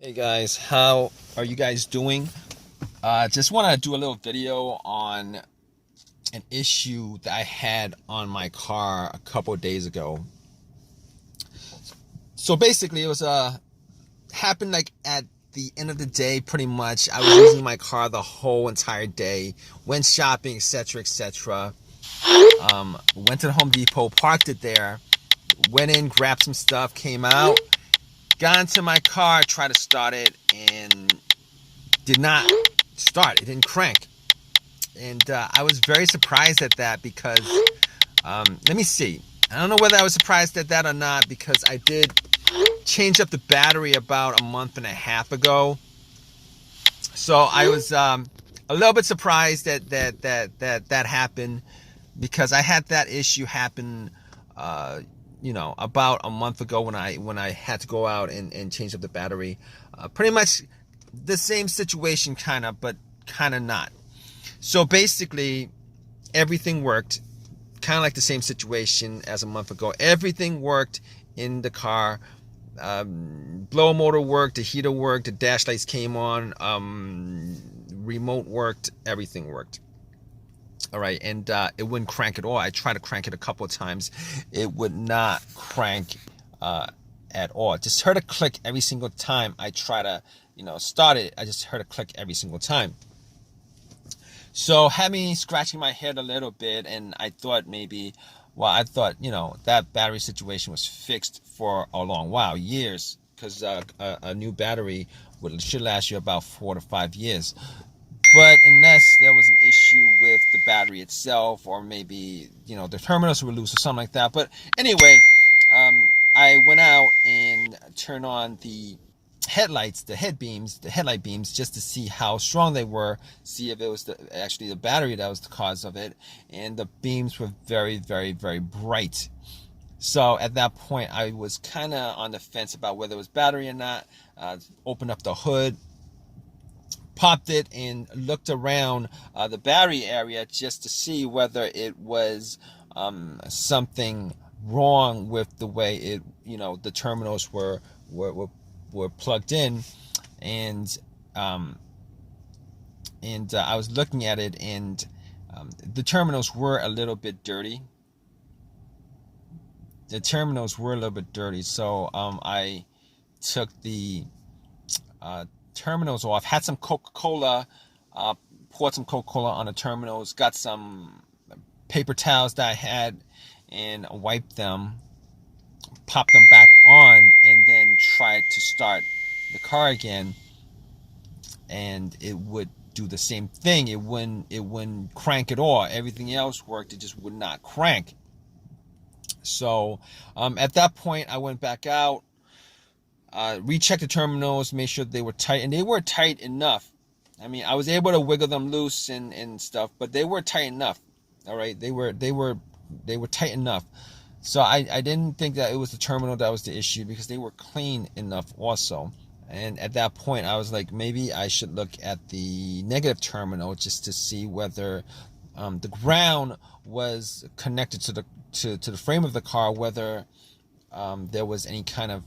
Hey guys, how are you guys doing? Just want to do a little video on an issue that I had on my car a couple days ago. So basically, it was happened like at the end of the day. Pretty much, I was using my car the whole entire day. Went shopping, etc., etc. Went to the Home Depot, parked it there. Went in, grabbed some stuff, came out, got into my car, tried to start it, and did not start. It didn't crank. And I was very surprised at that because, let me see. I don't know whether I was surprised at that or not because I did change up the battery about a month and a half ago. So I was a little bit surprised that happened because I had that issue happen, about a month ago when I had to go out and change up the battery. Pretty much the same situation, kind of, but kind of not. So basically, everything worked, kind of like the same situation as a month ago. Everything worked in the car. Blower motor worked, the heater worked, the dash lights came on, remote worked, everything worked. All right, and it wouldn't crank at all. I tried to crank it a couple of times. It would not crank at all. Just heard a click every single time I try to, start it. I just heard a click every single time. So had me scratching my head a little bit, and I thought that battery situation was fixed for a long while, years, because a new battery should last you about 4 to 5 years. But unless there was an issue with the battery itself, or maybe the terminals were loose or something like that. But anyway, I went out and turned on the headlights, the headlight beams, just to see how strong they were, see if it was actually the battery that was the cause of it. And the beams were very, very, very bright. So at that point, I was kind of on the fence about whether it was battery or not. Opened up the hood, popped it, and looked around the battery area just to see whether it was something wrong with the way the terminals were plugged in. And I was looking at it, and the terminals were a little bit dirty. So I took the terminals off, had some Coca-Cola, poured some Coca-Cola on the terminals, got some paper towels that I had, and wiped them, popped them back on, and then tried to start the car again, and it would do the same thing. It wouldn't crank at all. Everything else worked, it just would not crank. So at that point, I went back out, rechecked the terminals, made sure they were tight, and they were tight enough. I mean, I was able to wiggle them loose and stuff, but they were tight enough. All right, they were tight enough. So I didn't think that it was the terminal that was the issue, because they were clean enough also. And at that point, I was like, maybe I should look at the negative terminal just to see whether the ground was connected to the frame of the car, whether there was any kind of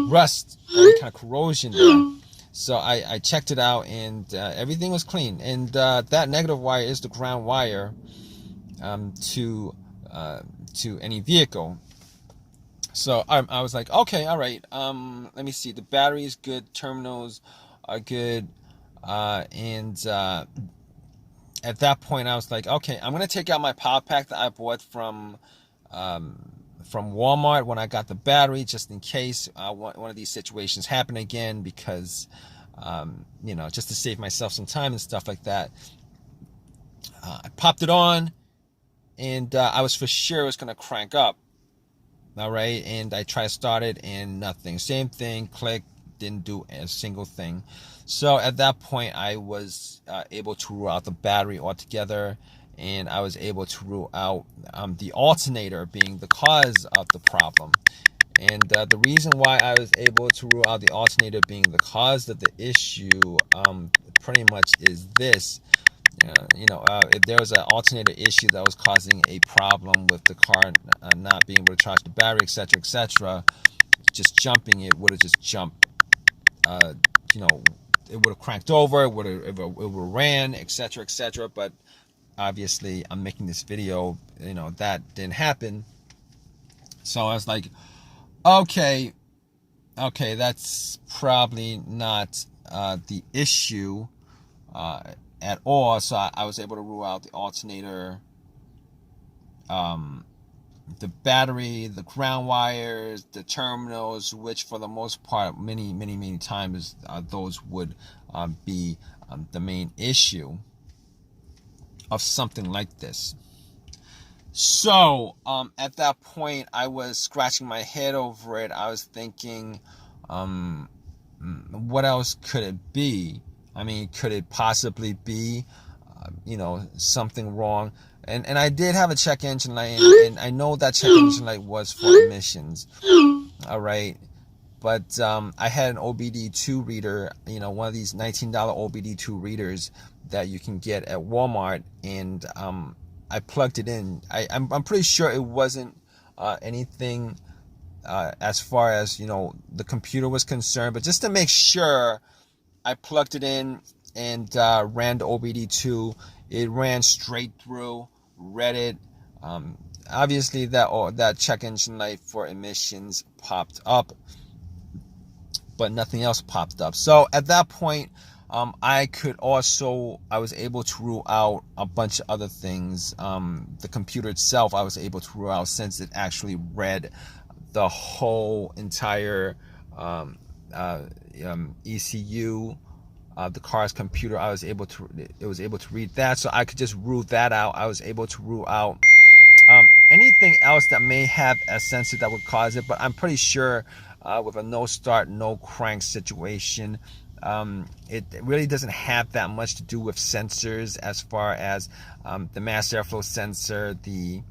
rust or any kind of corrosion there. So I checked it out, and everything was clean. And that negative wire is the ground wire to any vehicle. So I was like, okay, all right. Let me see. The battery is good. Terminals are good. And at that point, I was like, okay, I'm gonna take out my power pack that I bought from Walmart when I got the battery, just in case one of these situations happen again, because just to save myself some time and stuff like that. I popped it on, and I was for sure it was gonna crank up. All right, and I tried to start it, and nothing. Same thing, click, didn't do a single thing. So at that point, I was able to rule out the battery altogether, and I was able to rule out the alternator being the cause of the problem. And the reason why I was able to rule out the alternator being the cause of the issue pretty much is this. If there was an alternator issue that was causing a problem with the car not being able to charge the battery, etc., etc., just jumping it would have just jumped you know, it would have cranked over, it would have ran, etc., etc. But obviously, I'm making this video, that didn't happen. So I was like, okay, that's probably not the issue at all. So I was able to rule out the alternator, the battery, the ground wires, the terminals, which for the most part, many times, those would be the main issue of something like this. So at that point, I was scratching my head over it. I was thinking, what else could it be? I mean, could it possibly be, something wrong? And I did have a check engine light, and I know that check engine light was for emissions. All right. But I had an OBD2 reader, one of these $19 OBD2 readers that you can get at Walmart, and I plugged it in. I'm pretty sure it wasn't anything as far as, the computer was concerned, but just to make sure, I plugged it in and ran the OBD2. It ran straight through, read it. Obviously, that check engine light for emissions popped up, but nothing else popped up. So at that point, I was able to rule out a bunch of other things. The computer itself, I was able to rule out, since it actually read the whole entire ECU, the car's computer. It was able to read that, so I could just rule that out. I was able to rule out anything else that may have a sensor that would cause it, but I'm pretty sure with a no start, no crank situation, it really doesn't have that much to do with sensors, as far as the mass airflow sensor, the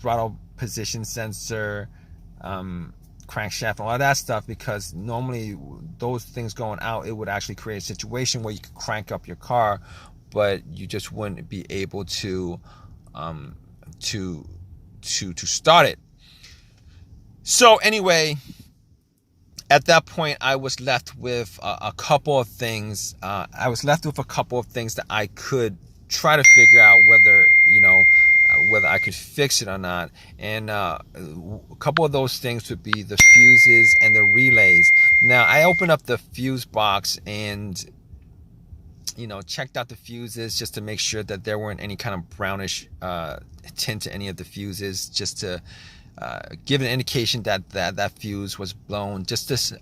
throttle position sensor, crankshaft, and all that stuff, because normally those things going out, it would actually create a situation where you could crank up your car, but you just wouldn't be able to start it. So anyway, at that point, I was left with a couple of things. I was left with a couple of things that I could try to figure out whether I could fix it or not. And a couple of those things would be the fuses and the relays. Now, I opened up the fuse box and checked out the fuses, just to make sure that there weren't any kind of brownish tint to any of the fuses, just to give an indication that fuse was blown.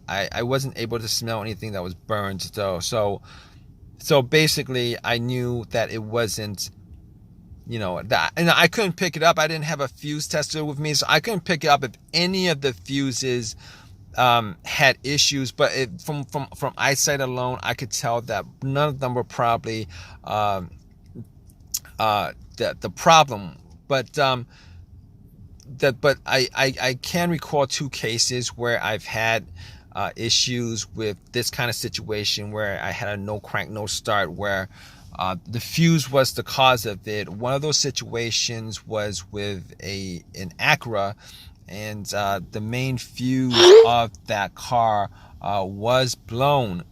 I wasn't able to smell anything that was burned, though. So basically, I knew that it wasn't, that, and I couldn't pick it up. I didn't have a fuse tester with me, so I couldn't pick it up if any of the fuses had issues. But from eyesight alone, I could tell that none of them were probably the problem. But I can recall two cases where I've had issues with this kind of situation, where I had a no crank, no start, where the fuse was the cause of it. One of those situations was with an Acura, and the main fuse of that car was blown.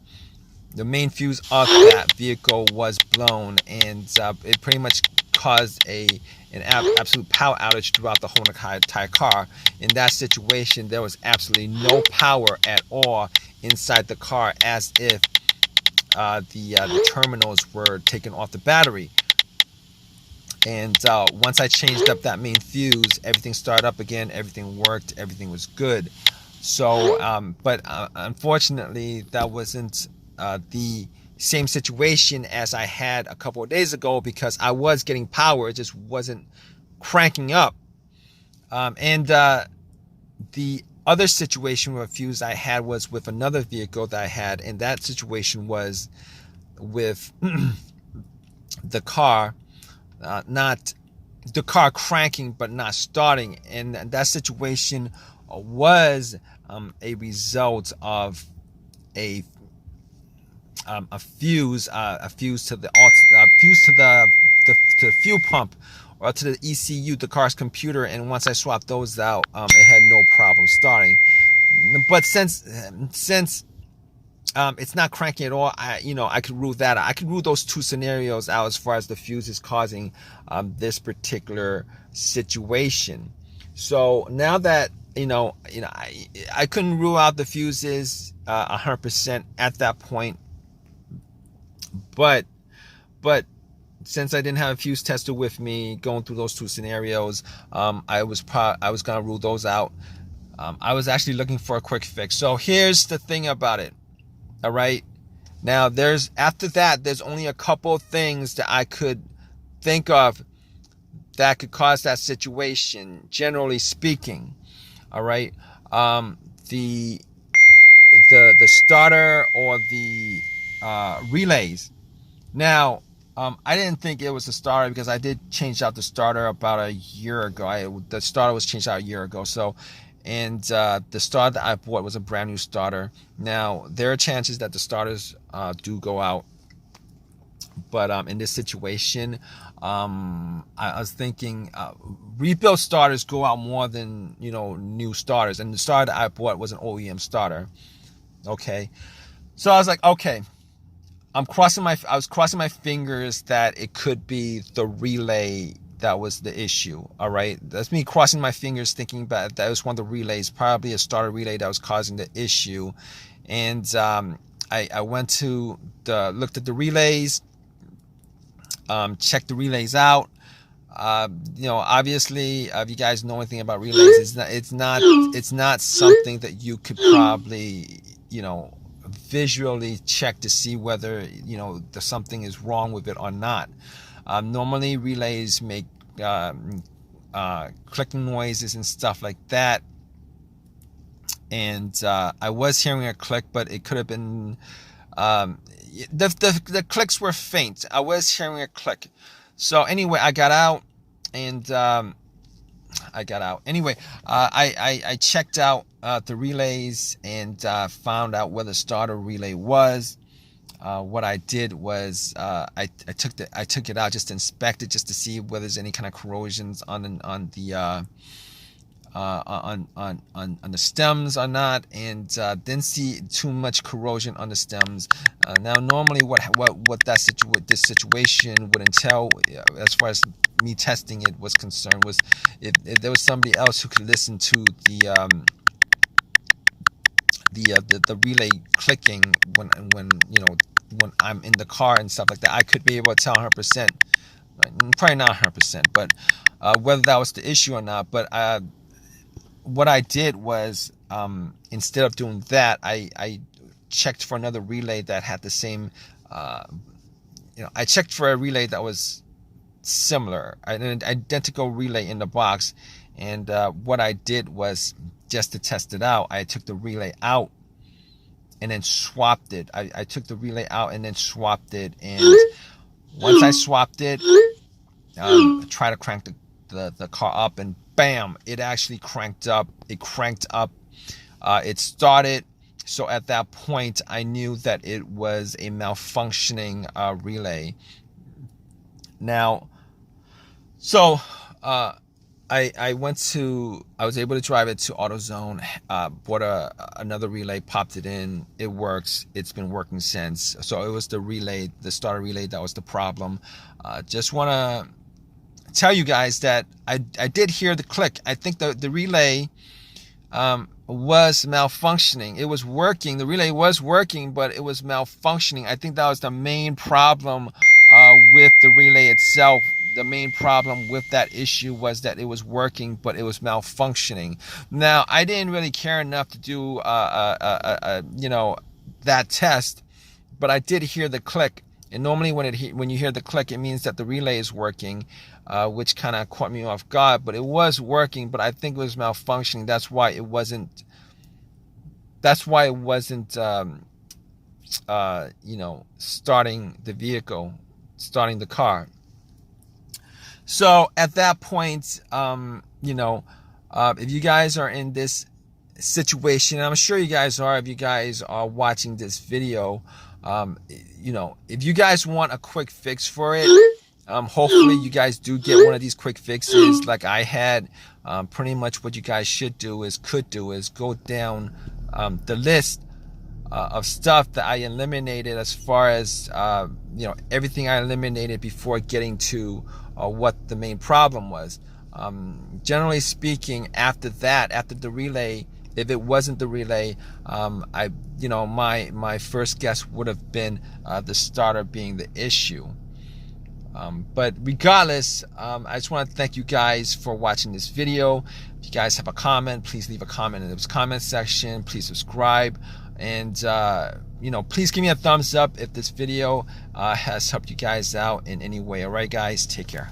The main fuse of that vehicle was blown, and it pretty much caused an absolute power outage throughout the whole entire car. In that situation, there was absolutely no power at all inside the car, as if the terminals were taken off the battery. And once I changed up that main fuse, everything started up again, everything worked, everything was good. So but unfortunately, that wasn't the same situation as I had a couple of days ago, because I was getting power, it just wasn't cranking up. And the other situation with a fuse I had was with another vehicle that I had, and that situation was with the car, not the car cranking but not starting, and that situation was a result of a fuse to the fuel pump, or to the ECU, the car's computer. And once I swapped those out, it had no problem starting. but since it's not cranking at all, I could rule that out. I could rule those two scenarios out as far as the fuse is causing this particular situation. So now that I couldn't rule out the fuses 100% at that point, but since I didn't have a fuse tester with me going through those two scenarios, I was gonna rule those out. I was actually looking for a quick fix. So here's the thing about it. All right. Now after that, there's only a couple of things that I could think of that could cause that situation, generally speaking. All right. The starter or the relays. Now, I didn't think it was the starter because I did change out the starter about a year ago. The starter was changed out a year ago. So, and the starter that I bought was a brand new starter. Now, there are chances that the starters do go out. But in this situation, I was thinking rebuilt starters go out more than new starters. And the starter that I bought was an OEM starter. Okay, so I was like, okay, I was crossing my fingers that it could be the relay that was the issue. All right, that's me crossing my fingers, thinking that was one of the relays, probably a starter relay that was causing the issue. And I went to looked at the relays, checked the relays out. Obviously, if you guys know anything about relays, it's not something that you could probably visually check to see whether something is wrong with it or not. Normally relays make clicking noises and stuff like that, and I was hearing a click, but it could have been the clicks were faint. I was hearing a click. So anyway, I got out and Anyway, I checked out the relays and found out where the starter relay was. What I did was I took it out just to inspect it, just to see whether there's any kind of corrosions on the stems or not, and didn't see too much corrosion on the stems. Now, normally, this situation would entail, as far as me testing it was concerned, was if there was somebody else who could listen to the relay clicking when I'm in the car and stuff like that, I could be able to tell 100%. Probably not 100%, but whether that was the issue or not. But what I did was, instead of doing that, I checked for another relay that had the same, I checked for a relay that was similar, an identical relay in the box. And what I did was, just to test it out, I took the relay out and then swapped it. I took the relay out and then swapped it. And once I swapped it, I tried to crank the car up, and bam, it actually cranked up. It cranked up. It started. So at that point, I knew that it was a malfunctioning relay. Now, so I was able to drive it to AutoZone, bought another relay, popped it in. It works. It's been working since. So it was the starter relay that was the problem. Just want to tell you guys that I did hear the click. I think the relay was malfunctioning. It was working. The relay was working, but it was malfunctioning. I think that was the main problem with the relay itself. The main problem with that issue was that it was working, but it was malfunctioning. Now, I didn't really care enough to do that test, but I did hear the click. And normally when you hear the click, it means that the relay is working, which kind of caught me off guard. But it was working, but I think it was malfunctioning. That's why it wasn't starting the vehicle, starting the car. So at that point, if you guys are in this situation, and I'm sure you guys are, if you guys are watching this video, if you guys want a quick fix for it, Hopefully you guys do get one of these quick fixes like I had. Pretty much what you guys could do is go down the list of stuff that I eliminated, as far as everything I eliminated before getting to what the main problem was. Generally speaking, after the relay, if it wasn't the relay, my first guess would have been the starter being the issue. But regardless, I just want to thank you guys for watching this video. If you guys have a comment, please leave a comment in the comment section. Please subscribe, and please give me a thumbs up if this video has helped you guys out in any way. All right, guys, take care.